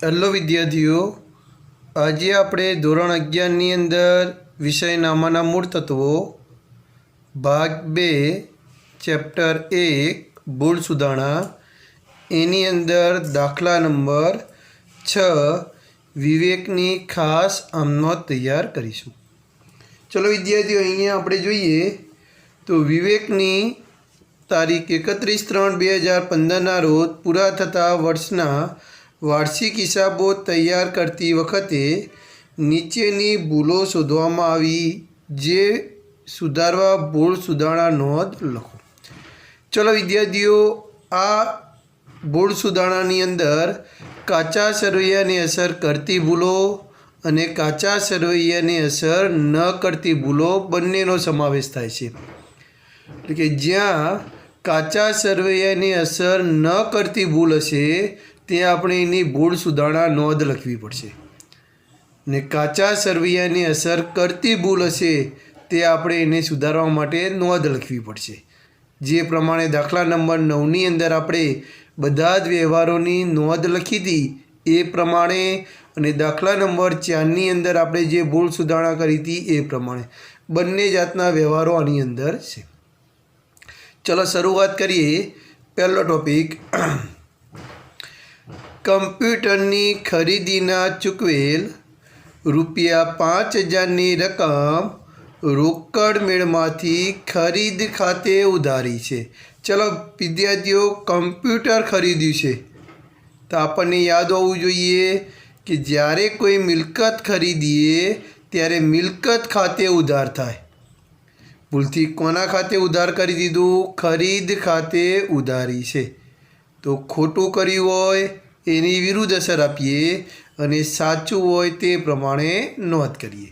Hello વિદ્યાર્થીઓ, આજે આપણે ધોરણ 11ની અંદર વિષય નામાના મૂળ તત્વો ભાગ 2 ચેપ્ટર 1 ભૂલ સુધારણા એની અંદર દાખલા નંબર 6 વિવેકની ખાસ આમનોંધ તૈયાર કરીશું। ચલો વિદ્યાર્થીઓ, અહીંયા આપણે જોઈએ તો વિવેકની તારીખ 31/3/2015ના રોજ પૂરા થતા વર્ષના વાર્ષિક હિસાબો તૈયાર કરતી વખતે નીચેની ભૂલો શોધવામાં આવી, જે સુધારવા ભૂલ સુધારણા નોંધ લખો। ચલો વિદ્યાર્થીઓ, આ ભૂલ સુધારણાની અંદર કાચા સરવૈયાની અસર કરતી ભૂલો અને કાચા સરવૈયાની અસર ન કરતી ભૂલો બંનેનો સમાવેશ થાય છે। એટલે કે જ્યાં કાચા સરવૈયાની અસર ન કરતી ભૂલ હશે ત્યાં આપણે એની ભૂલ સુધારણા નોંધ લખવી પડશે, ને કાચા સરવૈયાની અસર કરતી ભૂલ હશે તે આપણે એને સુધારવા માટે નોંધ લખવી પડશે। જે પ્રમાણે દાખલા નંબર 9ની અંદર આપણે બધા જ વ્યવહારોની નોંધ લખી હતી એ પ્રમાણે, અને દાખલા નંબર 4ની અંદર આપણે જે ભૂલ સુધારણા કરી હતી એ પ્રમાણે બંને જાતના વ્યવહારો આની અંદર છે। ચલો શરૂઆત કરીએ। પહેલો ટોપિક, કમ્પ્યુટરની ખરીદીના ચૂકવેલ ₹5000ની રકમ રોકડ મેળમાંથી ખરીદ ખાતે ઉધારી છે। ચલો વિદ્યાર્થીઓ, કમ્પ્યુટર ખરીદ્યું છે તો આપણને યાદ હોવું જોઈએ કે જ્યારે કોઈ મિલકત ખરીદીએ ત્યારે મિલકત ખાતે ઉધાર થાય। ભૂલથી કોના ખાતે ઉધાર કરી દીધું? ખરીદ ખાતે ઉધારી છે, તો ખોટું કર્યું હોય એની વિરુદ્ધ અસર આપીએ અને સાચું હોય તે પ્રમાણે નોંધ કરીએ।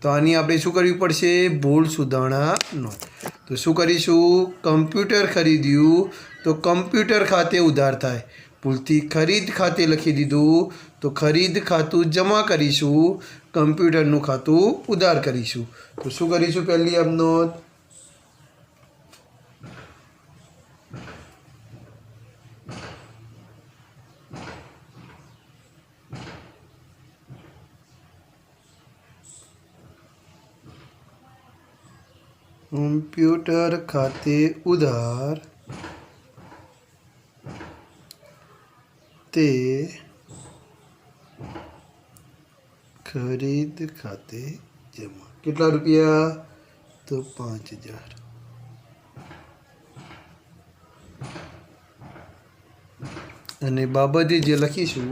તો આની આપણે શું કરવી પડશે? ભૂલ સુધારણા નોંધ। તો શું કરીશું? કમ્પ્યુટર ખરીદ્યું તો કમ્પ્યુટર ખાતે ઉધાર થાય, ભૂલથી ખરીદ ખાતે લખી દીધું તો ખરીદ ખાતું જમા કરીશું, કમ્પ્યુટરનું ખાતું ઉધાર કરીશું। તો શું કરીશું? પહેલી આમ નોંધ, કમ્પ્યુટર ખાતે ઉધાર તે ખરીદ ખાતે જમા। કેટલા રૂપિયા? તો 5000। અને બાબતે જે લખીશું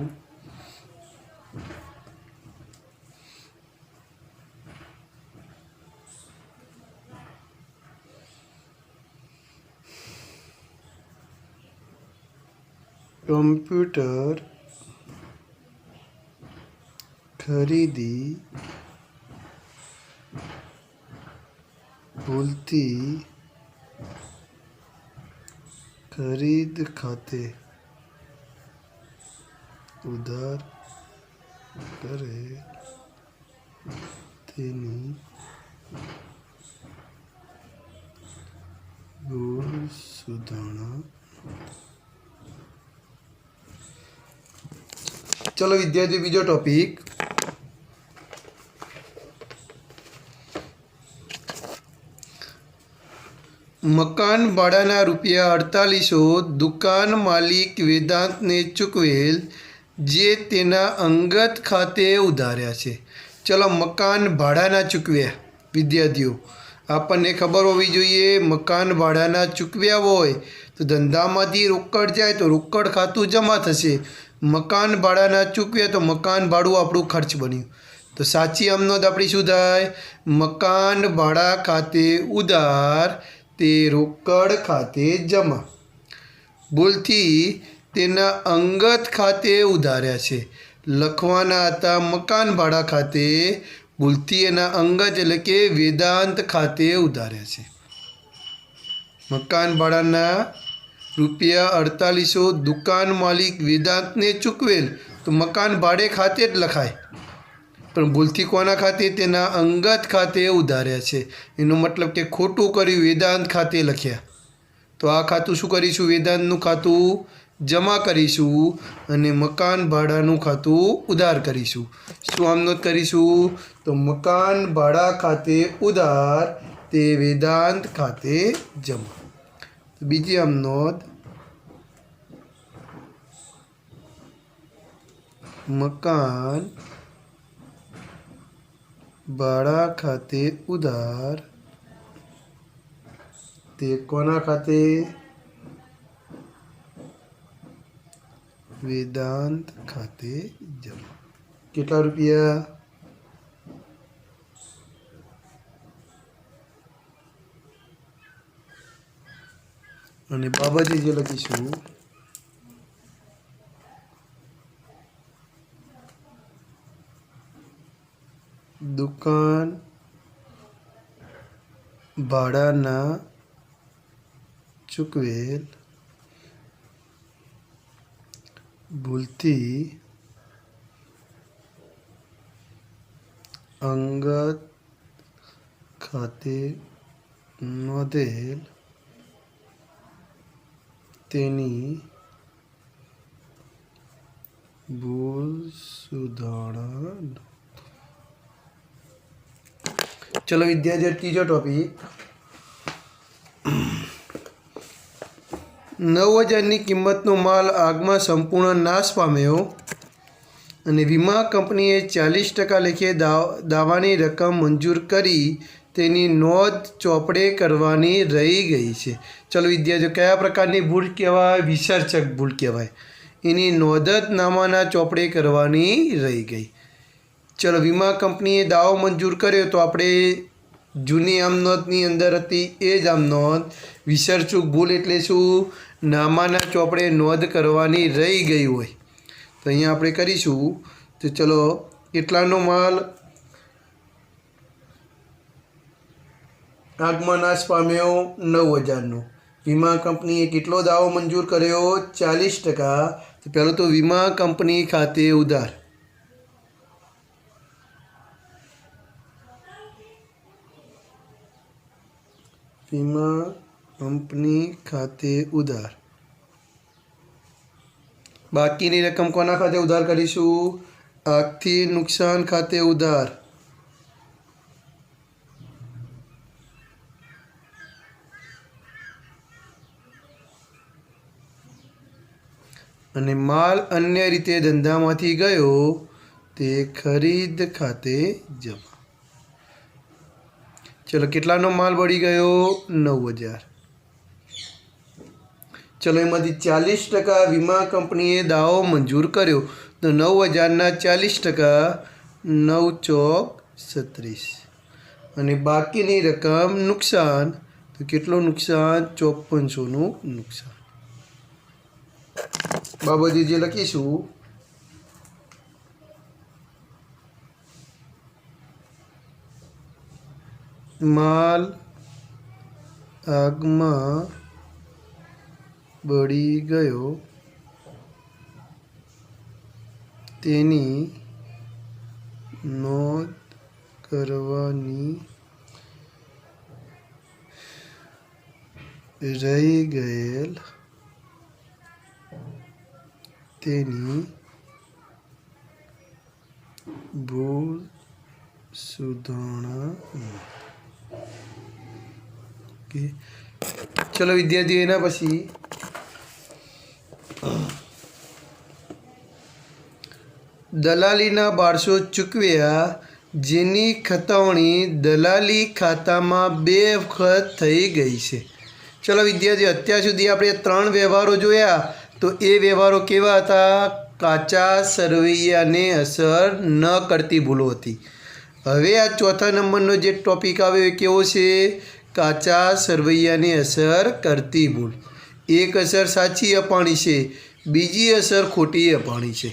કમ્પ્યુટર ખરીદી ભૂલથી ખરીદ ખાતે ઉધાર કરે તેની ભૂલ સુધારણા। ચલો વિદ્યાર્થી, બીજો ટોપિક, મકાન ભાડાના ₹4800 દુકાન માલિક વેદાંતને ચૂકવેલ, જે તેના અંગત ખાતે ઉધાર્યા છે। ચલો મકાન ભાડાના ચૂકવ્યા વિદ્યાર્થીઓ, આપણને ખબર હોવી જોઈએ મકાન ભાડાના ચૂકવ્યા હોય તો ધંધામાંથી રોકડ જાય તો રોકડ ખાતું જમા થશે, મકાન ભાડાના ચૂકવ્યા તો મકાન ભાડું આપણું ખર્ચ બન્યું। તો સાચી આમ નોંધ આપણી શું થાય? મકાન ભાડા ખાતે ઉધાર તે રોકડ ખાતે જમા, ભૂલથી તેના અંગત ખાતે ઉધાર્યા છે, લખવાના હતા મકાન ભાડા ખાતે, ભૂલથી એના અંગત એટલે કે વેદાંત ખાતે ઉધાર્યા છે। મકાન ભાડાના ₹4800 દુકાન માલિક વેદાંતને ચૂકવેલ તો મકાન ભાડે ખાતે જ લખાય, પણ ભૂલથી કોના ખાતે? તેના અંગત ખાતે ઉધાર્યા છે। એનો મતલબ કે ખોટું કર્યું, વેદાંત ખાતે લખ્યા। તો આ ખાતું શું કરીશું? વેદાંતનું ખાતું જમા કરીશું અને મકાન ભાડાનું ખાતું ઉધાર કરીશું. શું આમ નોંધ કરીશું? તો મકાન ભાડા ખાતે ઉધાર તે વેદાંત ખાતે જમા. બીજી આમ નોંધ, મકાન ભાડા ખાતે ઉધાર તે કોના ખાતે? વેદાંત ખાતે જમા. કેટલા રૂપિયા? અને બાબતે જે લખીશું દુકાન ભાડાના ચૂકવેલ ભૂલથી અંગત ખાતે નોંધેલ તેની ભૂલ સુધારણા. ચલો વિદ્યાર્થીઓ, ત્રીજો ટોપિક. 9,000ની કિંમતનો માલ આગમાં સંપૂર્ણ નાશ પામ્યો અને વીમા કંપનીએ 40% લેખે દાવાની રકમ મંજૂર કરી તેની નોંધ ચોપડે કરવાની રહી ગઈ છે. ચલો વિદ્યાર્થીઓ, કયા પ્રકારની ભૂલ કહેવાય? વિસર્ચક ભૂલ કહેવાય. એની નોંધ જ નામાના ચોપડે કરવાની રહી ગઈ. ચલો, વીમા કંપનીએ દાવો મંજૂર કર્યો તો આપણે જૂની આમ નોંધની અંદર હતી એ જ આમ નોંધ. વિસર્ચક ભૂલ એટલે શું? નામાના ચોપડે નોંધ કરવાની રહી ગઈ હોય. તો અહીંયા આપણે કરીશું. તો ચલો, કેટલાનો માલ આગમાં નાશ પામ્યો? 9,000નો. વીમા કંપનીએ કેટલો દાવો મંજૂર કર્યો? 40%. તો પહેલું તો વીમા કંપની ખાતે ઉધાર. વીમા કંપની ખાતે ઉધાર. બાકીની રકમ કોના ખાતે ઉધાર કરીશું? આર્થિક નુકસાન ખાતે ઉધાર. અને માલ અન્ય રીતે ધંધામાંથી ગયો તે ખરીદ ખાતે જમા. ચલો, કેટલાનો માલ બળી ગયો? 9,000. ચલો, એમાંથી 40% વીમા કંપનીએ દાવો મંજૂર કર્યો. તો 9,000ના 40%, 9 ચોક 36. અને બાકીની રકમ નુકસાન. તો કેટલું નુકસાન? 5400નું નુકસાન. બાબતે જે લખીશું માલ આગમાં બળી ગયો તેની નોંધ કરવાની રહી ગયેલ તેની ભૂલ સુધારણા. ઓકે, ચલો વિદ્યાર્થીઓ, એના પછી દલાલીના 1200 ચૂકવ્યા જેની ખતવણી દલાલી ખાતામાં 2 વખત થઈ ગઈ છે. ચલો વિદ્યાર્થીઓ, અત્યાર સુધી આપણે 3 વ્યવહારો જોયા. તો એ વ્યવહારો કેવા હતા? કાચા સરવૈયાને અસર ન કરતી ભૂલો હતી. હવે આ ચોથા નંબરનો જે ટોપિક આવ્યો એ કેવો છે? કાચા સરવૈયાને અસર કરતી ભૂલ. એક અસર સાચી અપાણી છે, બીજી અસર ખોટી અપાણી છે.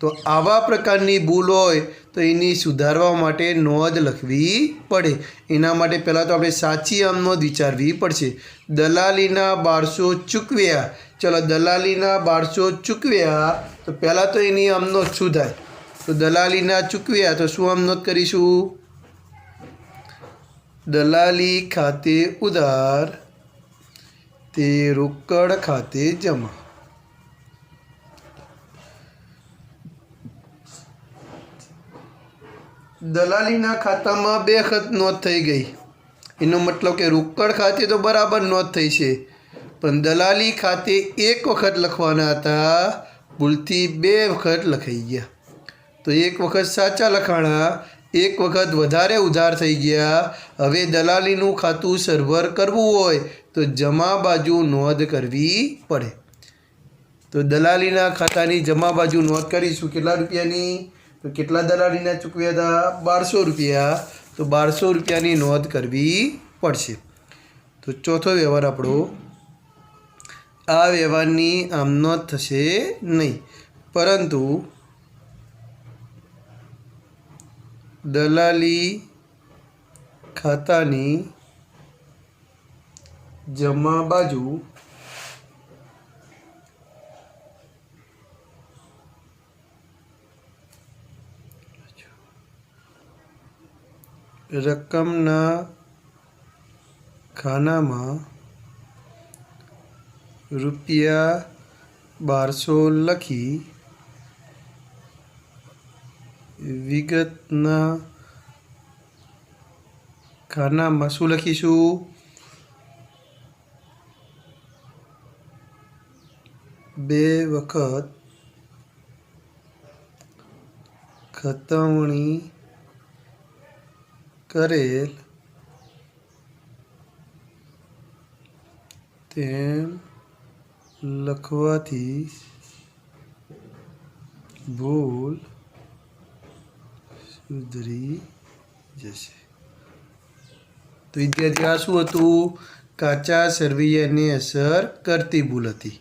તો આવા પ્રકારની ભૂલ હોય તો એની સુધારવા માટે નોંધ લખવી પડે. એના માટે પહેલાં તો આપણે સાચી આમ નોંધ વિચારવી પડશે. દલાલીના 1200 ચૂકવ્યા. ચલો, દલાલીના 1200 ચૂકવ્યા. તો પહેલાં તો એની આમ નોંધ શું થાય? તો દલાલીના ચૂકવ્યા તો શું આમ નોંધ કરીશું? દલાલી ખાતે ઉધાર તે રોકડ ખાતે જમા. દલાલીના ખાતામાં 2 વખત નોંધ થઈ ગઈ, એનો મતલબ કે રોકડ ખાતે તો બરાબર નોંધ થઈ છે, પણ દલાલી ખાતે 1 વખત લખવાના હતા, ભૂલથી 2 વખત લખાઈ ગયા. તો 1 વખત સાચા લખાણા, 1 વખત વધારે ઉધાર થઈ ગયા. હવે દલાલીનું ખાતું સરભર કરવું હોય તો જમા બાજુ નોંધ કરવી પડે. તો દલાલીના ખાતાની જમા બાજુ નોંધ કરીશું. કેટલા રૂપિયાની? તો કેટલા દલાલીના ચૂકવ્યા હતા? 1200 રૂપિયા. તો 1200 રૂપિયાની નોંધ કરવી પડશે. તો ચોથો વ્યવહાર આપણો, આ વ્યવહારની આમ નોંધ થશે નહીં, પરંતુ દલાલી ખાતાની જમા બાજુ રકમના ખાનામાં રૂપિયા 1200 લખી વિગતના ખાનામાં શું લખીશું? 2 વખત ખતવણી કરેલ તેમ લખવાથી ભૂલ સુધરી જશે. તો વિદ્યાર્થી, આ શું હતું? કાચા સરવૈયાને અસર કરતી ભૂલ હતી.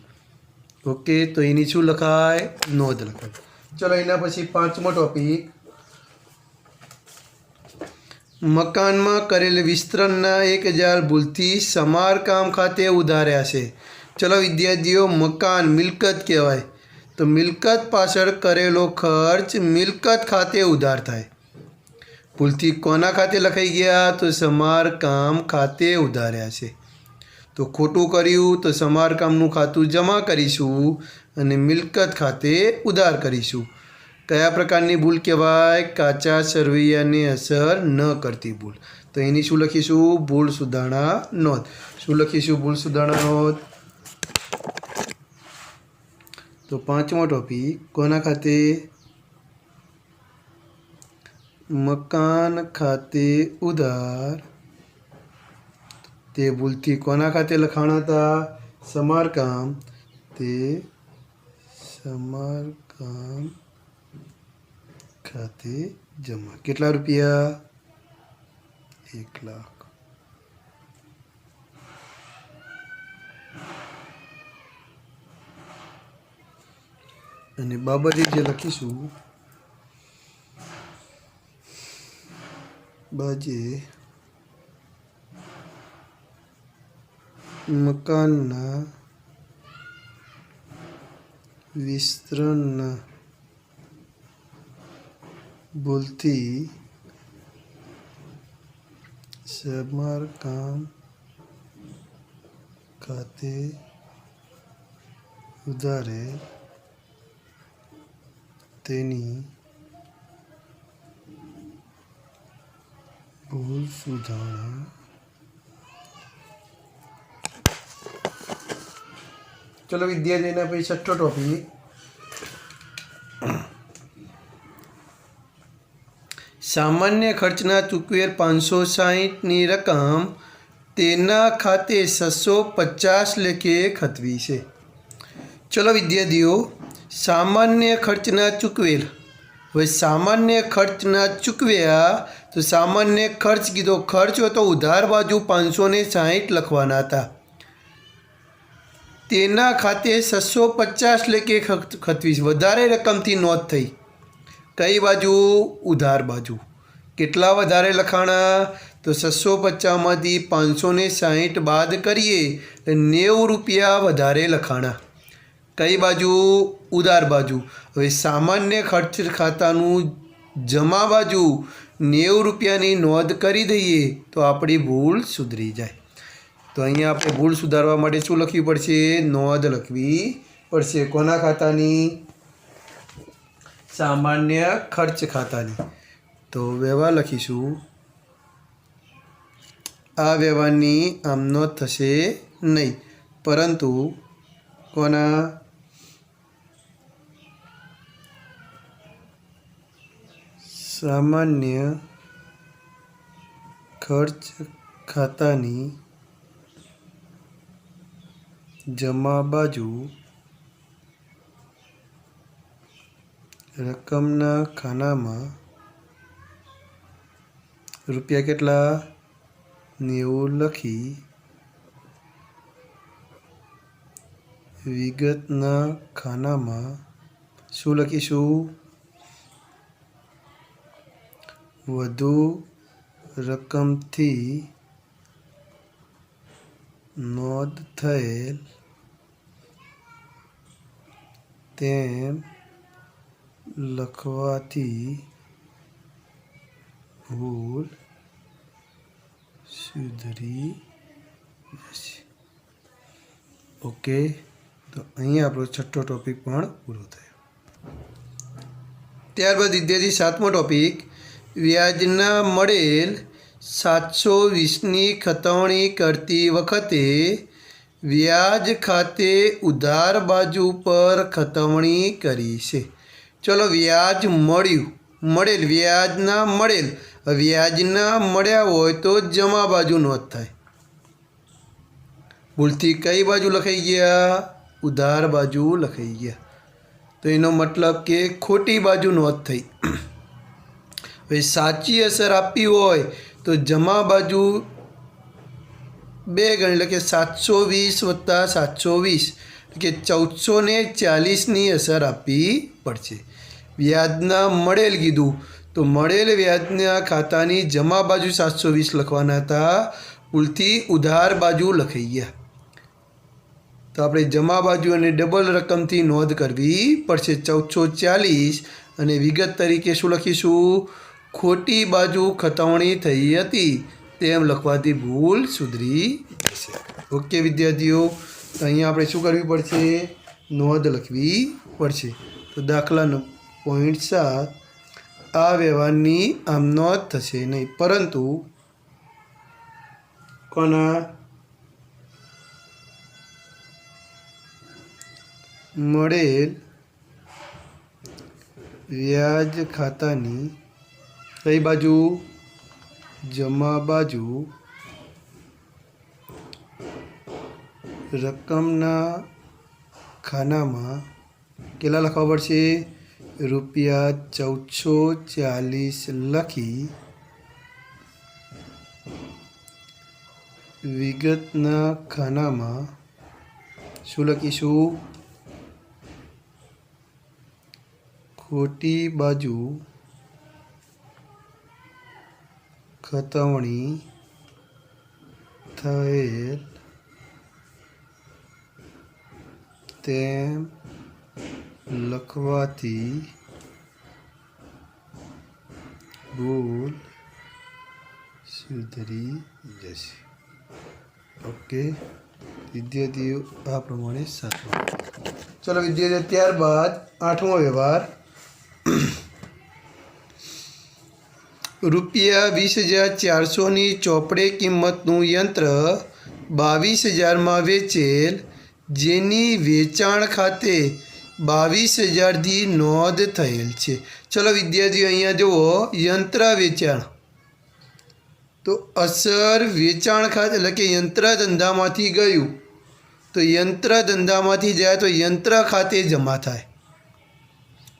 ઓકે, તો એની શું લખાય? નોંધ લખાય. ચલો, એના પછી 5મો ટોપિક, મકાનમાં કરેલ વિસ્તરણના 1000 ભૂલથી સમારકામ ખાતે ઉધાર્યા છે. ચલો વિદ્યાર્થીઓ, મકાન મિલકત કહેવાય, તો મિલકત પાછળ કરેલો ખર્ચ મિલકત ખાતે ઉધાર થાય. ભૂલથી કોના ખાતે લખાઈ ગયા? તો સમારકામ ખાતે ઉધાર્યા છે. તો ખોટું કર્યું તો સમારકામનું ખાતું જમા કરીશું અને મિલકત ખાતે ઉધાર કરીશું. કયા પ્રકારની ભૂલ કહેવાય? કાચા સરવૈયાને અસર ન કરતી ભૂલ. તો એની શું લખીશું? ભૂલ સુધારણા નોંધ. શું લખીશું? ભૂલ સુધારણા નોંધ. તો 5મો ટોપિક, કોના ખાતે? મકાન ખાતે ઉધાર. તે ભૂલથી કોના ખાતે લખાણા હતા? સમારકામ. તે સમારકામ ખાતે જમા. કેટલા રૂપિયા? 1 લાખ. અને બાબતે જે લખીશું, બાજે મકાનના વિસ્તરણના ભૂલથી સમારકામ ખાતે ઉધારે તેની ભૂલ સુધારણા. ચલો વિદ્યાર્થીના પછી 6થો ટોપિક, સામાન્ય ખર્ચના ચૂકવેલ 560ની રકમ તેના ખાતે 650 લેખે ખતવી છે. ચલો વિદ્યાર્થીઓ, સામાન્ય ખર્ચના ચૂકવેલ, હવે સામાન્ય ખર્ચના ચૂકવ્યા તો સામાન્ય ખર્ચ કીધો, ખર્ચ હોય તો ઉધાર બાજુ 560 લખવાના હતા. તેના ખાતે 650 લેખે ખતવી, વધારે રકમથી નોંધ થઈ. કઈ બાજુ? ઉધાર બાજુ. કેટલા વધારે લખાણા? તો 650માંથી 560 બાદ કરીએ તો 90 રૂપિયા વધારે લખાણા. કઈ બાજુ? ઉધાર બાજુ. હવે સામાન્ય ખર્ચ ખાતાનું જમા બાજુ 90 રૂપિયાની નોંધ કરી દઈએ તો આપણી ભૂલ સુધરી જાય. તો અહીંયા આપણે ભૂલ સુધારવા માટે શું લખવી પડશે? નોંધ લખવી પડશે. કોના ખાતાની? સામાન્ય ખર્ચ ખાતાની. તો तो व्यवहार लखीशू। आ व्यवहारनी आम नोंध थशे नहीं, परंतु कोना सामान्य खर्च खातानी जमा बाजू रकमना खानामां रुपया केटला 90 लखी विगतना खानामां शुं लखीशुं? વધુ રકમથી નોંધ થયેલ તેમ લખવાથી ભૂલ સુધરી જશે. ઓકે, તો અહીંયા આપણો છઠ્ઠો ટોપિક પણ પૂરો થયો. ત્યારબાદ વિદ્યાર્થી 7મો ટોપિક, વ્યાજના મળેલ 720ની ખતવણી કરતી વખતે વ્યાજ ખાતે ઉધાર બાજુ પર ખતવણી કરી છે. ચલો, વ્યાજ મળેલ વ્યાજના મળેલ, વ્યાજના મળ્યા હોય તો જમા બાજુ નોંધ થાય. ભૂલથી કઈ બાજુ લખાઈ ગયા? ઉધાર બાજુ લખાઈ ગયા. તો એનો મતલબ કે ખોટી બાજુ નોંધ થઈ. હવે સાચી અસર આપવી હોય તો જમા બાજુ 2 ગણી, એટલે કે 720 વત્તા 720 કે 1440ની અસર આપવી પડશે. વ્યાજના મળેલ કીધું તો મળેલ વ્યાજના ખાતાની જમા બાજુ 720 લખવાના હતા, ભૂલથી ઉધાર બાજુ લખાઈ ગયા. તો આપણે જમા બાજુ અને ડબલ રકમથી નોંધ કરવી પડશે 1440, અને વિગત તરીકે શું લખીશું? ખોટી બાજુ ખતવણી થઈ હતી તેમ લખવાથી ભૂલ સુધરી જશે. ઓકે વિદ્યાર્થીઓ, તો અહીંયા આપણે શું કરવી પડશે? નોંધ લખવી પડશે. તો દાખલા પોઈન્ટ 7, આ વ્યવહારની આમ નોંધ થશે નહીં, પરંતુ કોના મળેલ વ્યાજ ખાતાની કઈ બાજુ? જમા બાજુ રકમના ખાનામાં કેટલા લખવા પડશે? રૂપિયા 1440 લખી વિગતના ખાનામાં શું લખીશું? ખોટી બાજુ ખતવણી થયેલ તેમ લખવાથી ભૂલ સુધરી જશે. ઓકે વિદ્યાર્થીઓ, આ પ્રમાણે 7મો. ચલો વિદ્યાર્થીઓ, ત્યારબાદ 8મો વ્યવહાર, રૂપિયા 20,400ની ચોપડે કિંમતનું યંત્ર 22,000માં વેચેલ, જેની વેચાણ ખાતે 22,000થી નોંધ થયેલ છે. ચલો વિદ્યાર્થીઓ, અહીંયા જુઓ, યંત્ર વેચાણ, તો અસર વેચાણ ખાતે, એટલે કે યંત્ર ધંધામાંથી ગયું તો યંત્ર ધંધામાંથી જાય તો યંત્ર ખાતે જમા થાય.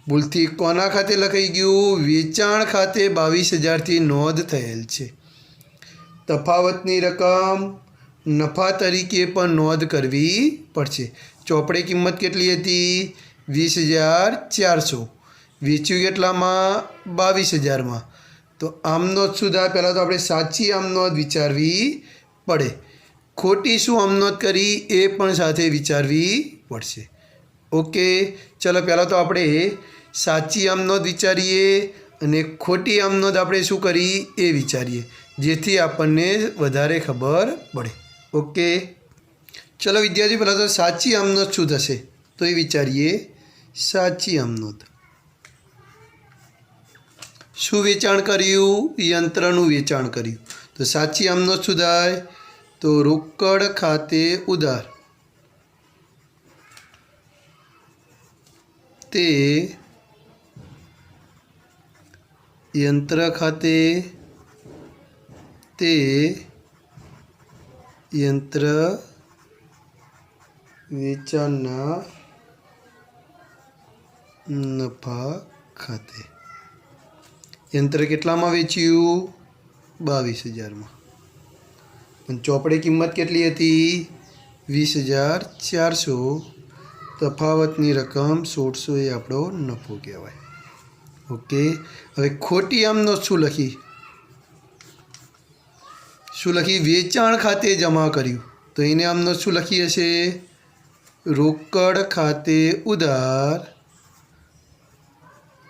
ભૂલથી કોના ખાતે લખાઈ ગયું? વેચાણ ખાતે 22,000થી નોંધ થયેલ છે. તફાવતની રકમ નફા તરીકે પણ નોંધ કરવી પડશે. ચોપડે કિંમત કેટલી હતી? 20,400. વેચ્યું કેટલામાં? 22,000માં. તો આમ નોંધ શું થાય? પહેલાં તો આપણે સાચી આમ નોંધ વિચારવી પડે. ખોટી શું આમ નોંધ કરી એ પણ સાથે વિચારવી પડશે. ઓકે, ચલો પહેલાં તો આપણે સાચી આમ નોંધ વિચારીએ અને ખોટી આમ નોંધ આપણે શું કરી એ વિચારીએ, જેથી આપણને વધારે ખબર પડે. ઓકે, ચલો વિદ્યાર્થી, પહેલાં તો સાચી આમ નોંધ શું થશે તો એ વિચારીએ. સાચી આમ નોંધ શું વેચાણ કર્યું? યંત્રનું વેચાણ કર્યું. તો સાચી આમનો શું થાય? તો રોકડ ખાતે ઉધાર તે યંત્ર ખાતે તે યંત્ર વેચાણના નફા ખાતે. યંત્ર કેટલામાં વેચ્યું? 22,000માં. પણ ચોપડે કિંમત કેટલી હતી? 20,400. તફાવતની રકમ 1,600 એ આપણો નફો કહેવાય. ઓકે. હવે ખોટી આમનો શું લખી? વેચાણ ખાતે જમા કર્યું. તો એને આમનો શું લખી હશે? રોકડ ખાતે ઉધાર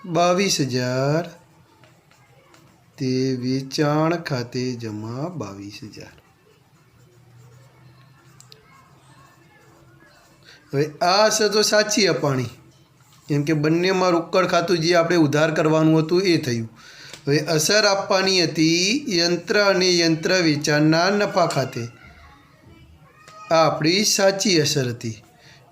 22,000 તે વેચાણ ખાતે જમા 22,000. હવે આ હશે તો સાચી અપાણી, કેમ કે બંનેમાં રોકડ ખાતું જે આપણે ઉધાર કરવાનું હતું એ થયું. હવે અસર આપવાની હતી યંત્ર અને યંત્ર વેચાણના નફા ખાતે. આ આપણી સાચી અસર હતી.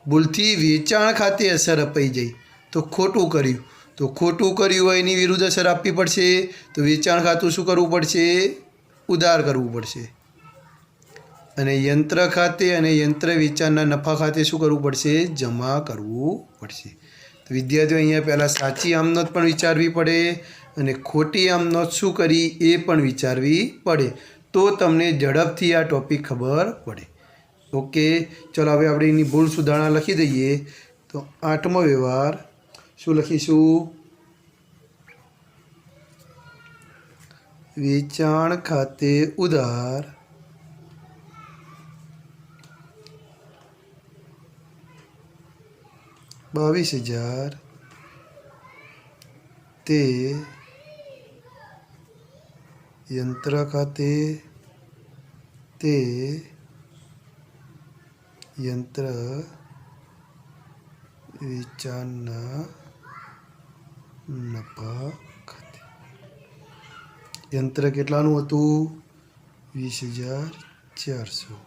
ભૂલથી વેચાણ ખાતે અસર અપાઈ જાય તો ખોટું કર્યું. તો ખોટું કર્યું હોય એની વિરુદ્ધ અસર આપવી પડશે. તો વેચાણ ખાતું શું કરવું પડશે? ઉધાર કરવું પડશે. અને યંત્ર ખાતે અને યંત્ર વેચાણના નફા ખાતે શું કરવું પડશે? જમા કરવું પડશે. તો વિદ્યાર્થીઓ અહીંયા પહેલાં સાચી આમનોંધ પણ વિચારવી પડે અને ખોટી આમનોંધ શું કરી એ પણ વિચારવી પડે. તો તમને ઝડપથી આ ટૉપિક ખબર પડે. ઓકે, ચલો હવે આપણે એની ભૂલ સુધારણા લખી દઈએ. તો 8મો વ્યવહાર શું લખીશું? વેચાણ ખાતે ઉધાર 22,000 તે યંત્ર ખાતે તે યંત્ર વેચાણના નફા ખાતે. યંત્ર કેટલાનું હતું? 20,400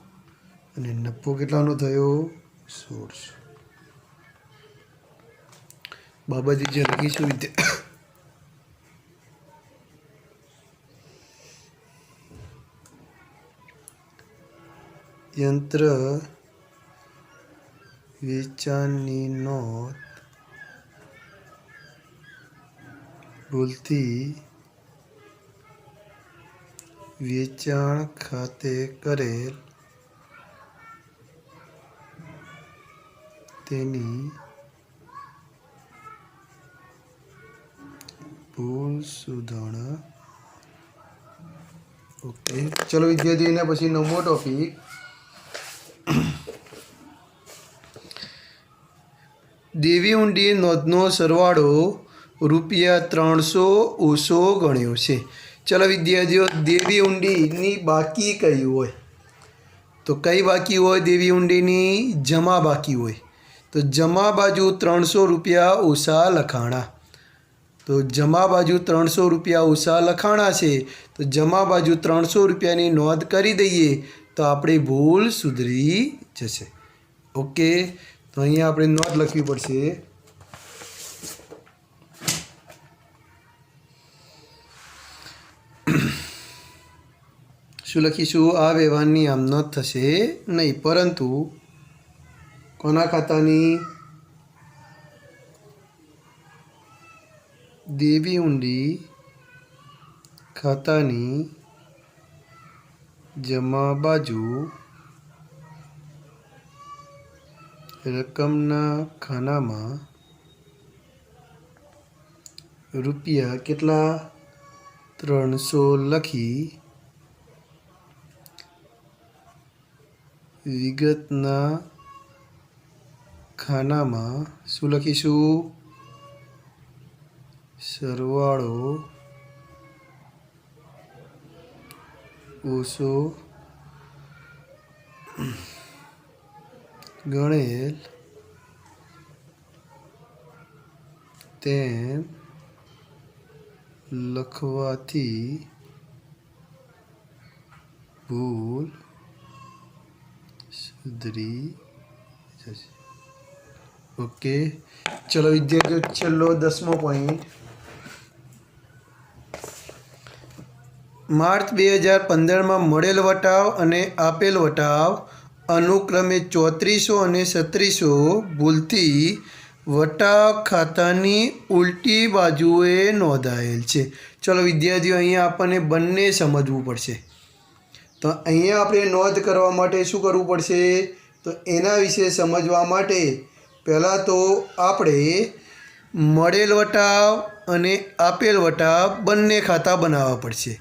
અને નફો કેટલાનો થયો? 1,600. બાબતે જે લખીશું યંત્ર વેચાણની નોંધ ભૂલથી વેચાણ ખાતે કરેલ તેની ભૂલ સુધારણા. ઓકે, ચલો વિદ્યાર્થીઓ એના પછી 9મો ટોપિક દેવી ઊંડી નોંધનો સરવાળો ₹300 ઓછો ગણ્યો છે. ચલો વિદ્યાર્થીઓ, દેવી ઊંડીની બાકી કઈ હોય? તો કઈ બાકી હોય દેવી ઊંડીની? જમા બાકી હોય. તો જમા બાજુ ₹300 ઓછા લખાણા. તો જમા બાજુ ₹300 ઓછા લખાણા છે. તો જમા બાજુ ₹300ની નોંધ કરી દઈએ તો આપણી ભૂલ સુધરી જશે. ઓકે, તો અહીંયા આપણે નોંધ લખવી પડશે. શું લખીશું? આ વ્યવહારની આમનોંધ થશે નહીં, પરંતુ કોના ખાતાની? દેવી ઊંડી ખાતાની જમા બાજુ રકમના ખાનામાં રૂપિયા કેટલા? 300 લખી વિગતના ખાનામાં શું લખીશું? સરવાળો ઓછો ગણેલ તેમ લખવાથી ભૂલ સુધરી જશે. ઓકે, ચલો વિદ્યાર્થીઓ, છેલ્લો 10મો પોઈન્ટ. માર્ચ 2015માં મળેલ વટાવ અને આપેલ વટાવ અનુક્રમે 3400 અને 3700 ભૂલથી વટાવ ખાતાની ઉલટી બાજુએ નોંધાયેલ છે. ચલો વિદ્યાર્થીઓ, અહીંયા આપણને બંને સમજવું પડશે. તો અહીંયા આપણે નોંધ કરવા માટે શું કરવું પડશે? તો એના વિશે સમજવા માટે પહેલાં તો આપણે મળેલ વટાવ અને આપેલ વટાવ બંને ખાતા બનાવવા પડશે.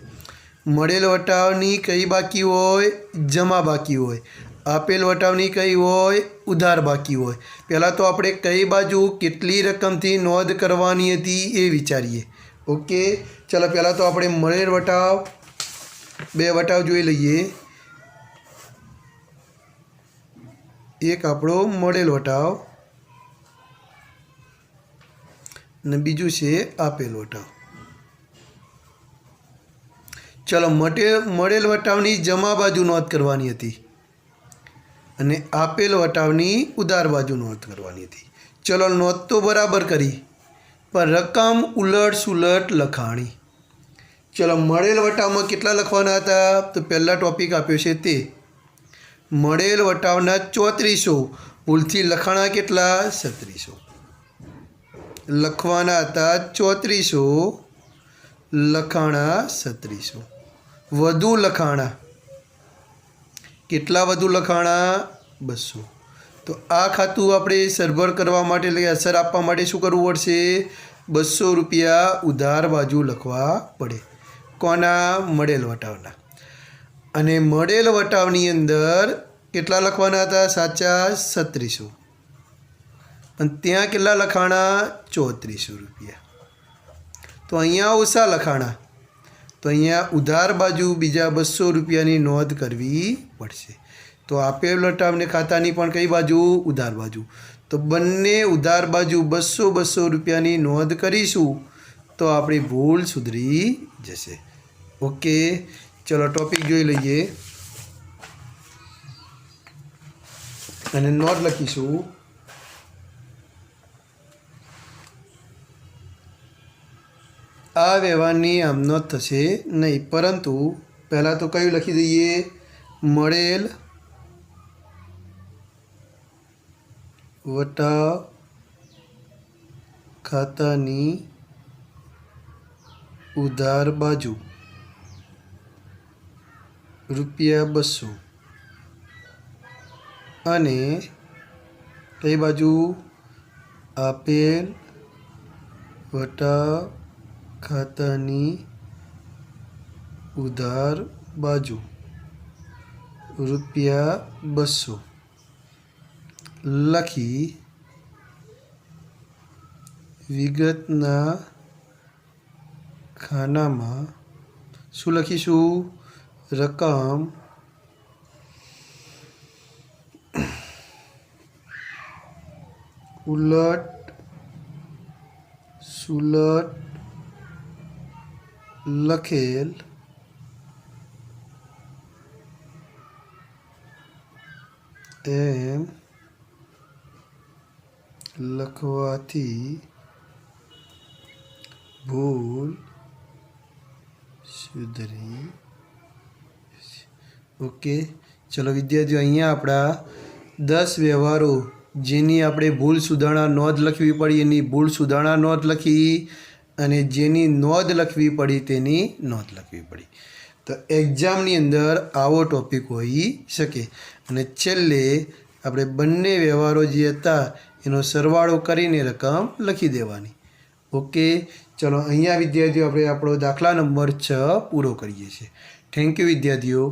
મળેલ વટાવની કઈ બાકી હોય? જમા બાકી હોય. આપેલ વટાવની કઈ હોય? ઉધાર બાકી હોય. પહેલાં તો આપણે કઈ બાજુ કેટલી રકમથી નોંધ કરવાની હતી એ વિચારીએ. ઓકે, ચાલો પહેલાં તો આપણે મળેલ વટાવ, બે વટાવ જોઈ લઈએ. એક આપણો મળેલ વટાવ અને બીજું છે આપેલ વટાવ. ચલો, મળેલ વટાવની જમા બાજુ નોંધ કરવાની હતી અને આપેલ વટાવની ઉધાર બાજુ નોંધ કરવાની હતી. ચલો, નોંધ તો બરાબર કરી, પણ રકમ ઉલટ સુલટ લખાણી. ચલો, મળેલ વટાવમાં કેટલા લખવાના હતા? તો પહેલા ટોપિક આપ્યો છે તે મળેલ વટાવના 3400, ભૂલથી લખાણા કેટલા? 3700 લખવાના હતા. 3400 લખાણા 3700. વધુ લખાણા કેટલા? વધુ લખાણા 200. તો આ ખાતું આપણે સરભર કરવા માટે, એટલે અસર આપવા માટે શું કરવું પડશે? 200 રૂપિયા ઉધાર બાજુ લખવા પડે. કોના? મળેલ વટાવના. અને મળેલ વટાવની અંદર કેટલા લખવાના હતા? સાચા 3700. અને ત્યાં કેટલા લખાણા? 3400 રૂપિયા. તો અહીંયા ઓછા લખાણા, તો અહીંયા ઉધાર બાજુ બીજા 200 રૂપિયાની નોંધ કરવી પડશે. તો આપેલ વટાવને ખાતાની પણ કઈ બાજુ? ઉધાર બાજુ. તો બંને ઉધાર બાજુ 200 રૂપિયાની નોંધ કરીશું તો આપણી ભૂલ સુધરી જશે. ઓકે, ચલો ટોપિક જોઈ લઈએ અને નોંધ લખીશું. આ વ્યવહારની આમ નોંધ થશે નહીં, પરંતુ પહેલાં તો કયું લખી દઈએ? મળેલ વટાવ ખાતાની ઉધાર બાજુ ₹200 અને કઈ બાજુ? આપેલ વટાવ ખાતાની ઉધાર બાજુ ₹200 લખી વિગતના ખાનામાં શું લખીશું? રકમ ઉલટ સુલટ લખેલ એમ લખવાથી ભૂલ સુધરી. ઓકે, ચલો વિદ્યાર્થીઓ, અહીંયા આપણા 10 વ્યવહારો જેની આપણે ભૂલ સુધારણા નોંધ લખવી પડી એની ભૂલ સુધારણા નોંધ લખી, અને જેની નોંધ લખવી પડી તેની નોંધ લખવી પડી. તો એક્ઝામની અંદર આવો ટોપિક હોઈ શકે. અને છેલ્લે આપણે બંને વ્યવહારો જે હતા એનો સરવાળો કરીને રકમ લખી દેવાની. ઓકે, ચલો અહીંયા વિદ્યાર્થીઓ આપણે આપણો દાખલા નંબર 6 પૂરો કરીએ છીએ. થેન્ક યુ વિદ્યાર્થીઓ.